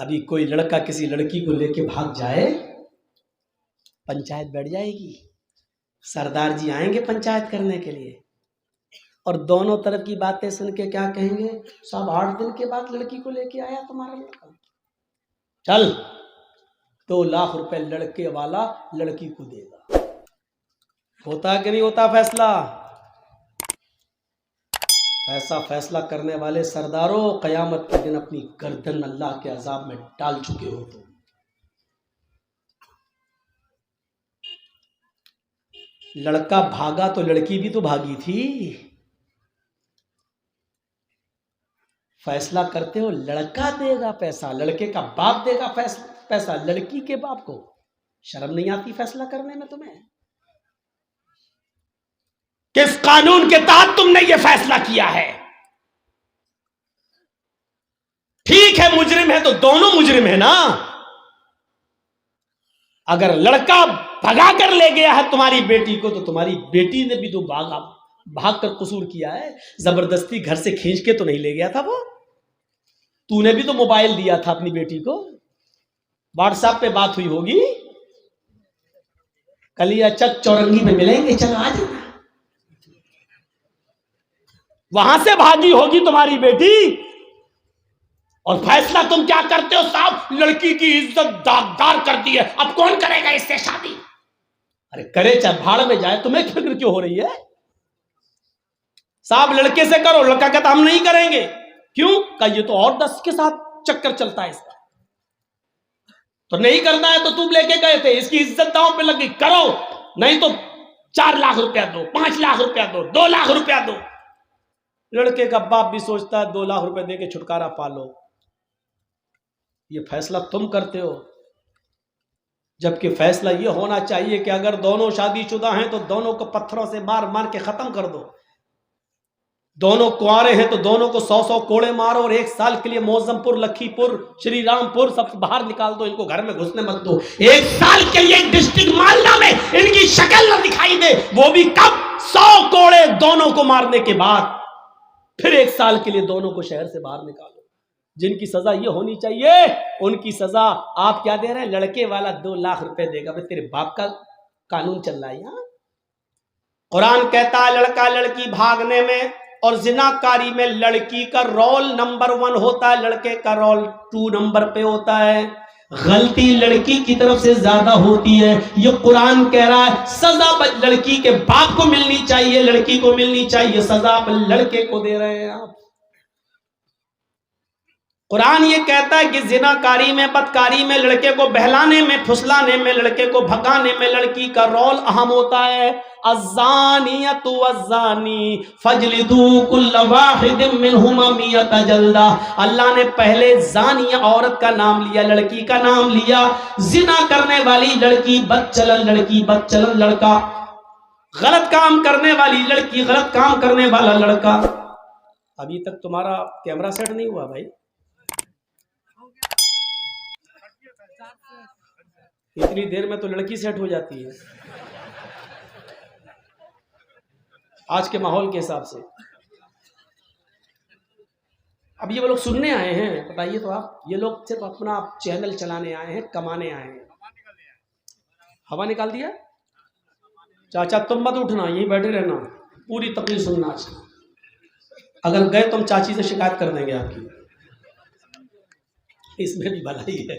अभी कोई लड़का किसी लड़की को लेके भाग जाए, पंचायत बैठ जाएगी, सरदार जी आएंगे पंचायत करने के लिए, और दोनों तरफ की बातें सुन के क्या कहेंगे, सब 8 दिन के बाद लड़की को लेके आया तुम्हारा लड़का, चल 2 लाख रुपए लड़के वाला लड़की को देगा। होता कि नहीं होता फैसला? ऐसा फैसला करने वाले सरदारों, कयामत के दिन अपनी गर्दन अल्लाह के अजाब में डाल चुके हो तुम। लड़का भागा तो लड़की भी तो भागी थी। फैसला करते हो लड़का देगा पैसा, लड़के का बाप देगा पैसा लड़की के बाप को। शर्म नहीं आती फैसला करने में तुम्हें? किस कानून के तहत तुमने ये फैसला किया है? ठीक है, मुजरिम है तो दोनों मुजरिम है ना। अगर लड़का भगा कर ले गया है तुम्हारी बेटी को, तो तुम्हारी बेटी ने भी तो भाग कर कसूर किया है। जबरदस्ती घर से खींच के तो नहीं ले गया था वो। तूने भी तो मोबाइल दिया था अपनी बेटी को, व्हाट्सएप पे बात हुई होगी, कलिया चक चौरंगी में मिलेंगे, चल आ जाना। वहां से भागी होगी तुम्हारी बेटी, और फैसला तुम क्या करते हो साहब? लड़की की इज्जत दागदार कर दी है, अब कौन करेगा इससे शादी? अरे करे चाहे भाड़ में जाए, तुम्हें फिक्र क्यों हो रही है साहब? लड़के से करो। लड़का कहता हम नहीं करेंगे। क्यों? का ये तो और 10 के साथ चक्कर चलता है इसका, तो नहीं करना है तो तुम लेके गए थे, इसकी इज्जत दांव पे लगी, करो, नहीं तो 4 लाख रुपया दो, 5 लाख रुपया दो, 2 लाख रुपया दो। लड़के का बाप भी सोचता है 2 लाख रुपए दे के छुटकारा पालो। ये फैसला तुम करते हो, जबकि फैसला ये होना चाहिए कि अगर दोनों शादीशुदा हैं तो दोनों को पत्थरों से मार मार के खत्म कर दो। दोनों कुंवारे हैं तो दोनों को 100-100 कोड़े मारो, और 1 साल के लिए मौजमपुर, लखीपुर, श्री रामपुर सब बाहर निकाल दो, इनको घर में घुसने मत दो। 1 साल के लिए डिस्ट्रिक्ट मालदा में इनकी शक्ल न दिखाई दे, वो भी कब? 100 कोड़े दोनों को मारने के बाद। फिर 1 साल के लिए दोनों को शहर से बाहर निकालो। जिनकी सजा ये होनी चाहिए, उनकी सजा आप क्या दे रहे हैं? लड़के वाला 2 लाख रुपए देगा। भाई तेरे बाप का कानून चल रहा है यहाँ। कुरान कहता है लड़का लड़की भागने में और जिनाकारी में लड़की का रोल नंबर 1 होता है, लड़के का रोल 2 नंबर पे होता है। गलती लड़की की तरफ से ज्यादा होती है। ये कुरान कह रहा है सजा लड़की के बाप को मिलनी चाहिए, लड़की को मिलनी चाहिए, सजा लड़के को दे रहे हैं आप। कुरान ये कहता है कि जिनाकारी में, बदकारी में, लड़के को बहलाने में, फुसलाने में, लड़के को भगाने में लड़की का रोल अहम होता है। अज़्ज़ानियतु वज़्ज़ानी फजलिदू कुल्ल वाहिदिम मिनहुमा मियता जल्दा। अल्लाह ने पहले ज़ानिया औरत का नाम लिया, लड़की का नाम लिया। जिना करने वाली लड़की बदचलन, लड़की बदचलन लड़का, गलत काम करने वाली लड़की, गलत काम करने वाला लड़का। अभी तक तुम्हारा कैमरा सेट नहीं हुआ भाई? इतनी देर में तो लड़की सेट हो जाती है आज के माहौल के हिसाब से। अब ये वो लोग सुनने आए हैं, बताइए तो आप, ये लोग सिर्फ अपना चैनल चलाने आए हैं, कमाने आए हैं। हवा निकाल दिया? चाचा तुम मत उठना, यहीं बैठे रहना, पूरी तकलीफ सुनना आज। अगर गए तो हम चाची से शिकायत कर देंगे आपकी, इसमें भी भलाई है।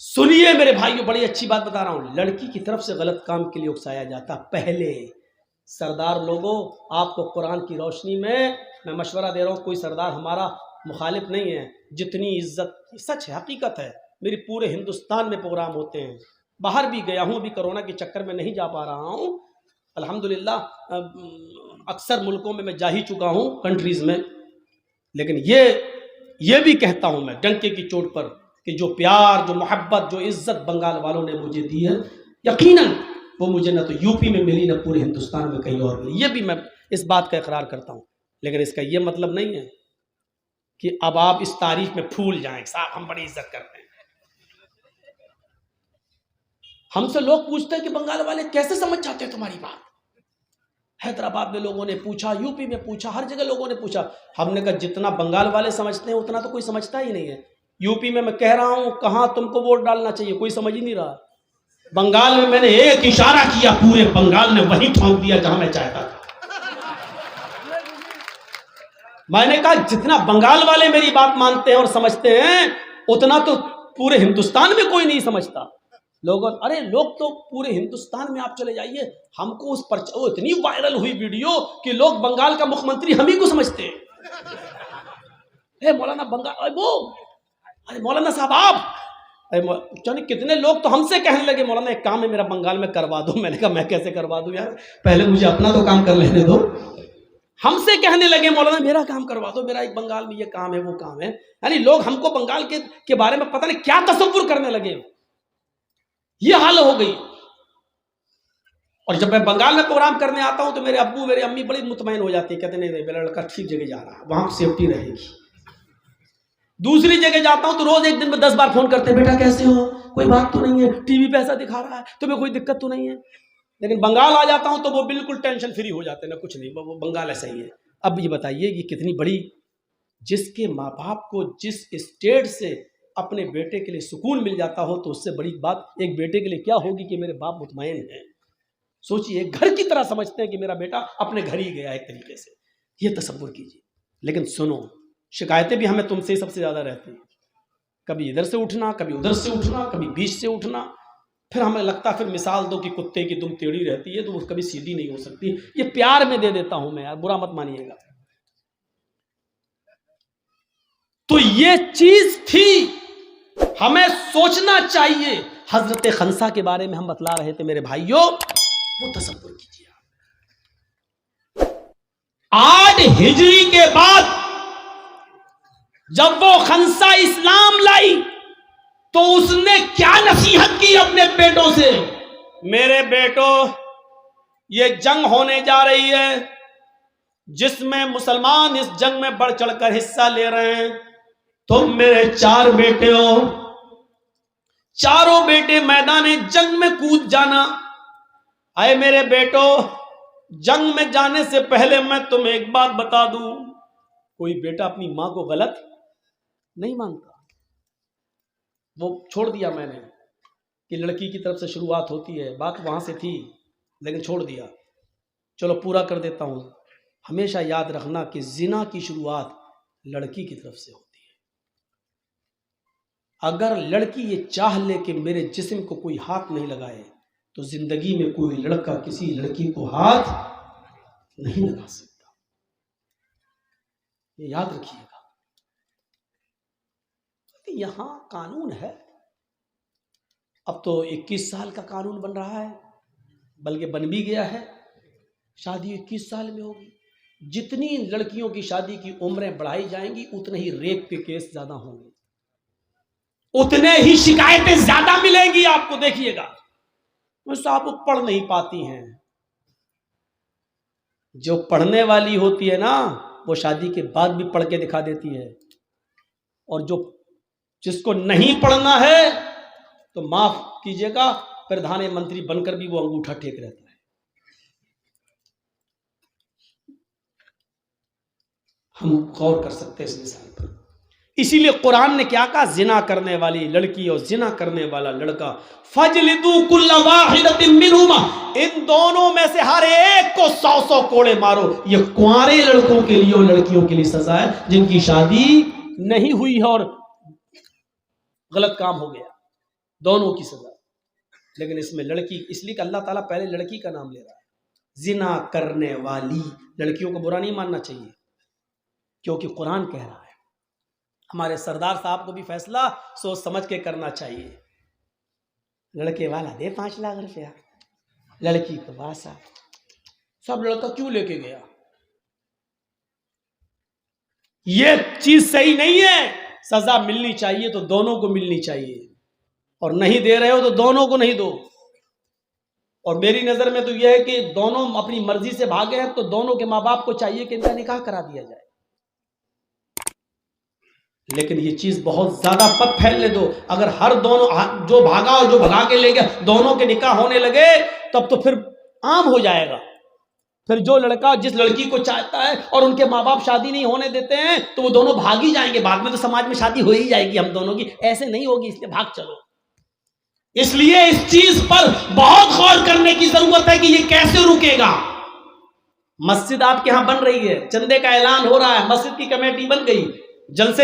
सुनिए मेरे भाइयों, बड़ी अच्छी बात बता रहा हूं। लड़की की तरफ से गलत काम के लिए उकसाया जाता पहले। सरदार लोगों, आपको कुरान की रोशनी में मैं मशवरा दे रहा हूं, कोई सरदार हमारा मुखालिफ नहीं है। जितनी इज्जत, सच है, हकीकत है, मेरी पूरे हिंदुस्तान में प्रोग्राम होते हैं, बाहर भी गया हूं, अभी कोरोना के चक्कर में नहीं जा पा रहा हूं। अल्हम्दुलिल्लाह अक्सर मुल्कों में मैं जा ही चुका हूं, कंट्रीज में। लेकिन ये भी कहता हूं मैं डंके की चोट पर कि जो प्यार, जो मोहब्बत, जो इज्जत बंगाल वालों ने मुझे दी है, यकीनन वो मुझे ना तो यूपी में मिली, ना पूरे हिंदुस्तान में कहीं और मिली। ये भी मैं इस बात का इकरार करता हूँ। लेकिन इसका ये मतलब नहीं है कि अब आप इस तारीफ में फूल जाएं, साहब हम बड़ी इज्जत करते हैं। हमसे लोग पूछते हैं कि बंगाल वाले कैसे समझ जाते हैं तुम्हारी बात। हैदराबाद में लोगों ने पूछा, यूपी में पूछा, हर जगह लोगों ने पूछा। हमने कहा जितना बंगाल वाले समझते हैं उतना तो कोई समझता ही नहीं है। यूपी में मैं कह रहा हूं कहां तुमको वोट डालना चाहिए, कोई समझ ही नहीं रहा। बंगाल में मैंने एक इशारा किया, पूरे बंगाल ने वहीं ठोंक दिया जहां मैं चाहता था। मैंने कहा जितना बंगाल वाले मेरी बात मानते हैं और समझते हैं, उतना तो पूरे हिंदुस्तान में कोई नहीं समझता। अरे लोग तो पूरे हिंदुस्तान में आप चले जाइए, हमको उस पर वो इतनी वायरल हुई वीडियो कि लोग बंगाल का मुख्यमंत्री हम ही को समझते हैं। मौलाना बंगाल वो, अरे मौलाना साहब आप, अरे कितने लोग तो हमसे कहने लगे मौलाना एक काम है मेरा बंगाल में करवा दो। मैंने कहा मैं कैसे करवा दूं यार, पहले मुझे अपना तो काम कर लेने दो। हमसे कहने लगे मौलाना मेरा काम करवा दो, मेरा एक बंगाल में ये काम है वो काम है। यानी लोग हमको बंगाल के बारे में पता नहीं क्या तसव्वुर करने लगे, ये हाल हो गई। और जब मैं बंगाल में प्रोग्राम करने आता हूं तो मेरे अब्बू मेरी अम्मी बड़ी मुतमईन हो जाती है, कहते नहीं मेरा लड़का ठीक जगह जा रहा है, वहां सेफ्टी रहेगी। दूसरी जगह जाता हूं तो रोज एक दिन में 10 बार फोन करते हैं, बेटा कैसे हो, कोई बात तो नहीं है, टीवी पे ऐसा दिखा रहा है, तुम्हें कोई दिक्कत तो नहीं है। लेकिन बंगाल आ जाता हूं तो वो बिल्कुल टेंशन फ्री हो जाते हैं, ना कुछ नहीं, वो बंगाल ऐसा ही है। अब ये बताइए कि कितनी बड़ी, जिसके माँ बाप को जिस स्टेट से अपने बेटे के लिए सुकून मिल जाता हो, तो उससे बड़ी बात एक बेटे के लिए क्या होगी कि मेरे बाप मुतमईन है। सोचिए, घर की तरह समझते हैं कि मेरा बेटा अपने घर ही गया एक तरीके से, ये तसव्वुर कीजिए। लेकिन सुनो, शिकायतें भी हमें तुमसे ही सबसे ज्यादा रहती हैं, कभी इधर से उठना, कभी उधर से उठना, कभी बीच से उठना। फिर हमें लगता है, फिर मिसाल दो कि कुत्ते की दुम टेढ़ी रहती है तो वो कभी सीधी नहीं हो सकती। ये प्यार में दे देता हूं मैं यार, बुरा मत मानिएगा। तो ये चीज थी, हमें सोचना चाहिए। हजरत खंसा के बारे में हम बतला रहे थे मेरे भाइयों, वो तसव्वुर कीजिए। 8 हिजरी के बाद जब वो खंसा इस्लाम लाई तो उसने क्या नसीहत की अपने बेटों से, मेरे बेटों ये जंग होने जा रही है जिसमें मुसलमान इस जंग में बढ़ चढ़कर हिस्सा ले रहे हैं। तुम मेरे 4 बेटे हो, चारों बेटे मैदान जंग में कूद जाना। आए मेरे बेटो, जंग में जाने से पहले मैं तुम्हें एक बात बता दूं, कोई बेटा अपनी मां को गलत नहीं मानता। वो छोड़ दिया मैंने कि लड़की की तरफ से शुरुआत होती है, बात वहां से थी लेकिन छोड़ दिया। चलो पूरा कर देता हूं। हमेशा याद रखना कि जिना की शुरुआत लड़की की तरफ से होती है। अगर लड़की ये चाह ले कि मेरे जिस्म को कोई हाथ नहीं लगाए, तो जिंदगी में कोई लड़का किसी लड़की को हाथ नहीं लगा सकता। ये याद रखिएगा। यहां कानून है, अब तो 21 साल का कानून बन रहा है, बल्कि बन भी गया है। शादी 21 साल में होगी। जितनी लड़कियों की शादी की उम्रें बढ़ाई जाएंगी, उतने ही रेप के केस ज्यादा होंगे, उतने ही शिकायतें ज्यादा मिलेंगी आपको। देखिएगा, साहब पढ़ नहीं पाती हैं। जो पढ़ने वाली होती है ना, वो शादी के बाद भी पढ़ के दिखा देती है, और जिसको नहीं पढ़ना है तो माफ कीजिएगा, प्रधानमंत्री बनकर भी वो अंगूठा टेक रहता है। हम गौर कर सकते हैं इस मिसाल पर। इसीलिए कुरान ने क्या कहा, जिना करने वाली लड़की और जिना करने वाला लड़का, फजलिदू कुल्ला वाहिदतिन मिनहुमा, इन दोनों में से हर एक को 100 कोड़े मारो। ये कुंवारे लड़कों के लिए और लड़कियों के लिए सजा है जिनकी शादी नहीं हुई है और गलत काम हो गया, दोनों की सजा। लेकिन इसमें लड़की, इसलिए अल्लाह ताला पहले लड़की का नाम ले रहा है। जिना करने वाली लड़कियों को बुरा नहीं मानना चाहिए, क्योंकि कुरान कह रहा है। हमारे सरदार साहब को भी फैसला सोच समझ के करना चाहिए। लड़के वाला दे 5 लाख रुपया, लड़की को वासा। सब लड़का क्यों लेके गया? ये चीज सही नहीं है। सजा मिलनी चाहिए तो दोनों को मिलनी चाहिए, और नहीं दे रहे हो तो दोनों को नहीं दो। और मेरी नजर में तो यह है कि दोनों अपनी मर्जी से भागे हैं, तो दोनों के माँ बाप को चाहिए कि इनका निकाह करा दिया जाए। लेकिन ये चीज बहुत ज्यादा पद फैलने दो। अगर हर दोनों, जो भागा और जो भगा के ले गया, दोनों के निकाह होने लगे, तब तो फिर आम हो जाएगा। फिर जो लड़का जिस लड़की को चाहता है और उनके माँ बाप शादी नहीं होने देते हैं तो वो दोनों भाग ही जाएंगे। बाद में तो समाज में शादी हो ही जाएगी हम दोनों की, ऐसे नहीं होगी, इसलिए भाग चलो। इसलिए इस चीज पर बहुत गौर करने की जरूरत है कि ये कैसे रुकेगा। मस्जिद आपके यहां बन रही है, चंदे का ऐलान हो रहा है, मस्जिद की कमेटी बन गई, जलसे